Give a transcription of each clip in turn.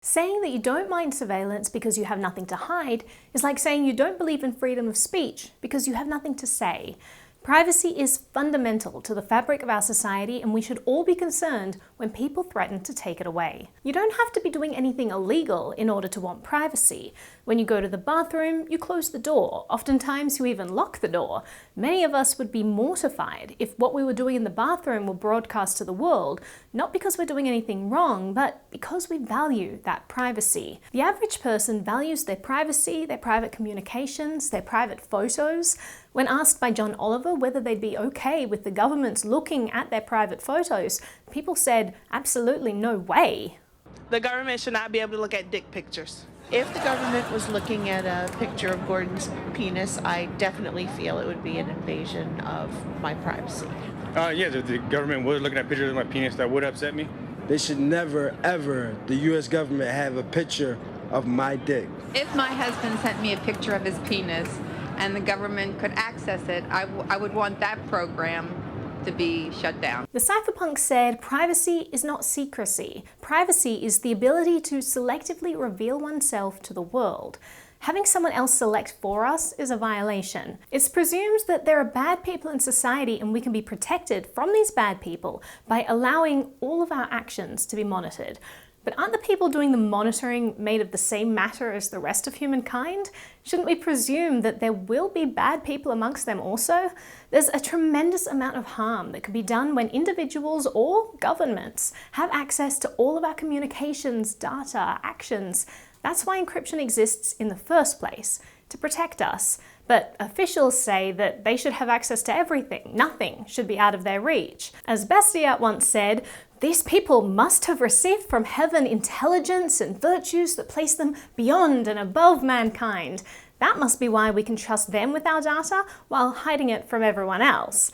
Saying that you don't mind surveillance because you have nothing to hide is like saying you don't believe in freedom of speech because you have nothing to say. Privacy is fundamental to the fabric of our society, and we should all be concerned when people threaten to take it away. You don't have to be doing anything illegal in order to want privacy. When you go to the bathroom, you close the door. Oftentimes you even lock the door. Many of us would be mortified if what we were doing in the bathroom were broadcast to the world, not because we're doing anything wrong, but because we value that privacy. The average person values their privacy, their private communications, their private photos. When asked by John Oliver whether they'd be okay with the government looking at their private photos, people said, absolutely no way. The government should not be able to look at dick pictures. If the government was looking at a picture of Gordon's penis, I definitely feel it would be an invasion of my privacy. Yes, if the government was looking at pictures of my penis, that would upset me. They should never, ever, the U.S. government have a picture of my dick. If my husband sent me a picture of his penis and the government could access it, I would want that program to be shut down. The cypherpunk said, privacy is not secrecy. Privacy is the ability to selectively reveal oneself to the world. Having someone else select for us is a violation. It's presumed that there are bad people in society and we can be protected from these bad people by allowing all of our actions to be monitored. But aren't the people doing the monitoring made of the same matter as the rest of humankind? Shouldn't we presume that there will be bad people amongst them also? There's a tremendous amount of harm that can be done when individuals or governments have access to all of our communications, data, actions. That's why encryption exists in the first place, to protect us. But officials say that they should have access to everything. Nothing should be out of their reach. As Bastiat once said, these people must have received from heaven intelligence and virtues that place them beyond and above mankind. That must be why we can trust them with our data while hiding it from everyone else.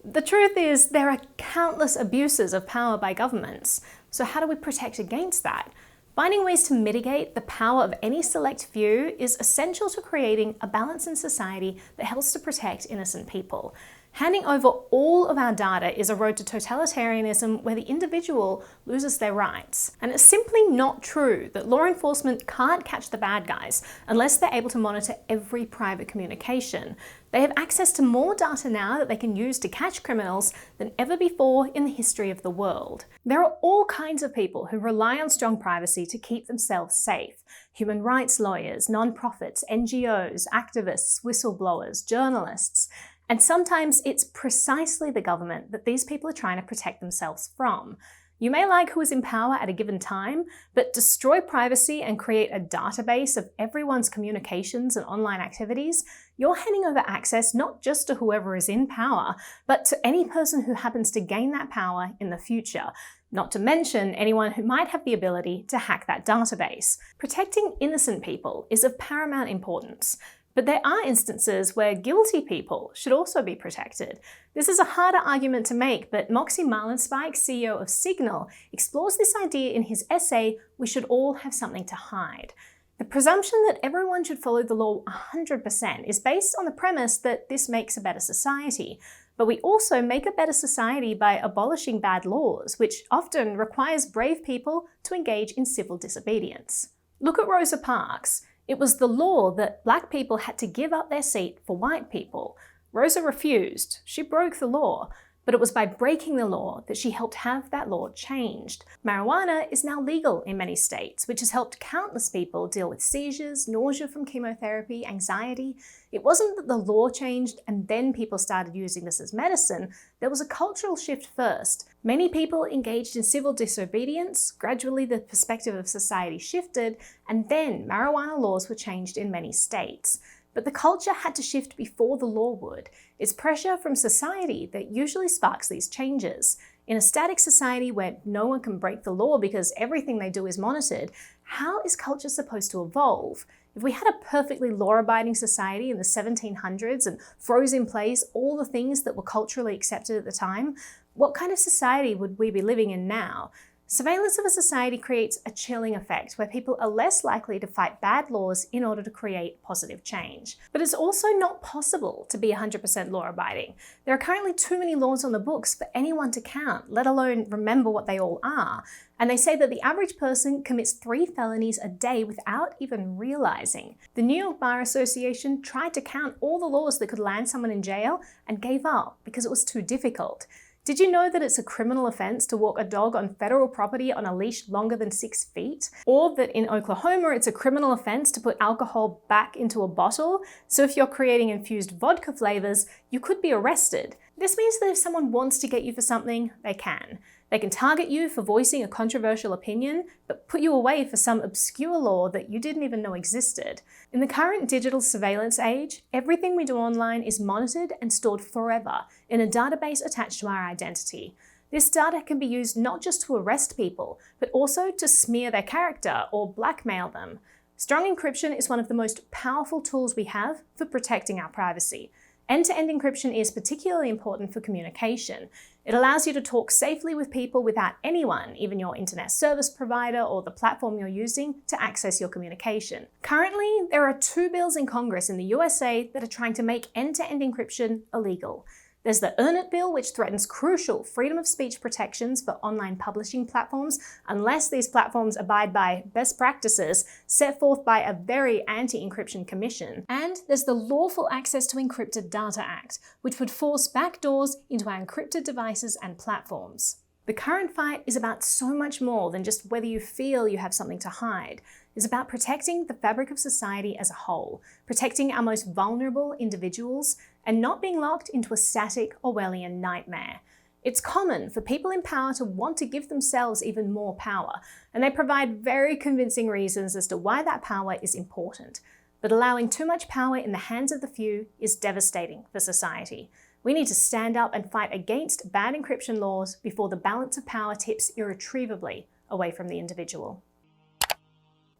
The truth is, there are countless abuses of power by governments. So how do we protect against that? Finding ways to mitigate the power of any select few is essential to creating a balance in society that helps to protect innocent people. Handing over all of our data is a road to totalitarianism where the individual loses their rights. And it's simply not true that law enforcement can't catch the bad guys unless they're able to monitor every private communication. They have access to more data now that they can use to catch criminals than ever before in the history of the world. There are all kinds of people who rely on strong privacy to keep themselves safe. Human rights lawyers, non-profits, NGOs, activists, whistleblowers, journalists. And sometimes it's precisely the government that these people are trying to protect themselves from. You may like who is in power at a given time, but destroy privacy and create a database of everyone's communications and online activities, you're handing over access not just to whoever is in power, but to any person who happens to gain that power in the future. Not to mention anyone who might have the ability to hack that database. Protecting innocent people is of paramount importance. But there are instances where guilty people should also be protected. This is a harder argument to make, but Moxie Marlinspike, CEO of Signal, explores this idea in his essay, We Should All Have Something to Hide. The presumption that everyone should follow the law 100% is based on the premise that this makes a better society. But we also make a better society by abolishing bad laws, which often requires brave people to engage in civil disobedience. Look at Rosa Parks. It was the law that black people had to give up their seat for white people. Rosa refused. She broke the law. But it was by breaking the law that she helped have that law changed. Marijuana is now legal in many states, which has helped countless people deal with seizures, nausea from chemotherapy, anxiety. It wasn't that the law changed and then people started using this as medicine. There was a cultural shift first. Many people engaged in civil disobedience, gradually the perspective of society shifted, and then marijuana laws were changed in many states. But the culture had to shift before the law would. It's pressure from society that usually sparks these changes. In a static society where no one can break the law because everything they do is monitored, how is culture supposed to evolve? If we had a perfectly law-abiding society in the 1700s and froze in place all the things that were culturally accepted at the time, what kind of society would we be living in now? Surveillance of a society creates a chilling effect where people are less likely to fight bad laws in order to create positive change. But it's also not possible to be 100% law-abiding. There are currently too many laws on the books for anyone to count, let alone remember what they all are. And they say that the average person commits 3 felonies a day without even realizing. The New York Bar Association tried to count all the laws that could land someone in jail and gave up because it was too difficult. Did you know that it's a criminal offense to walk a dog on federal property on a leash longer than 6 feet? Or that in Oklahoma, it's a criminal offense to put alcohol back into a bottle? So if you're creating infused vodka flavors, you could be arrested. This means that if someone wants to get you for something, they can. They can target you for voicing a controversial opinion, but put you away for some obscure law that you didn't even know existed. In the current digital surveillance age, everything we do online is monitored and stored forever in a database attached to our identity. This data can be used not just to arrest people, but also to smear their character or blackmail them. Strong encryption is one of the most powerful tools we have for protecting our privacy. End-to-end encryption is particularly important for communication. It allows you to talk safely with people without anyone, even your internet service provider or the platform you're using, to access your communication. Currently, there are 2 bills in Congress in the USA that are trying to make end-to-end encryption illegal. There's the Earn It bill, which threatens crucial freedom of speech protections for online publishing platforms unless these platforms abide by best practices set forth by a very anti-encryption commission. And there's the Lawful Access to Encrypted Data Act, which would force backdoors into our encrypted devices and platforms. The current fight is about so much more than just whether you feel you have something to hide. It's about protecting the fabric of society as a whole, protecting our most vulnerable individuals, and not being locked into a static Orwellian nightmare. It's common for people in power to want to give themselves even more power, and they provide very convincing reasons as to why that power is important. But allowing too much power in the hands of the few is devastating for society. We need to stand up and fight against bad encryption laws before the balance of power tips irretrievably away from the individual.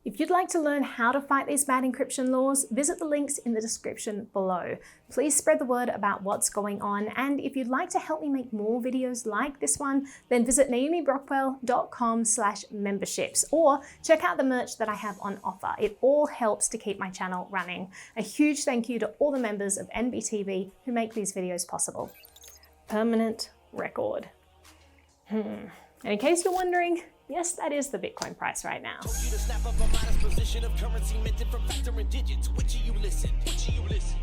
If you'd like to learn how to fight these bad encryption laws, visit the links in the description below. Please spread the word about what's going on, and if you'd like to help me make more videos like this one, then visit naomibrockwell.com/memberships or check out the merch that I have on offer. It all helps to keep my channel running. A huge thank you to all the members of NBTV who make these videos possible. Permanent record. And in case you're wondering, yes, that is the Bitcoin price right now. Told you to snap up a modest position of currency minted from factoring digits. Which of you listen? Which of you listen?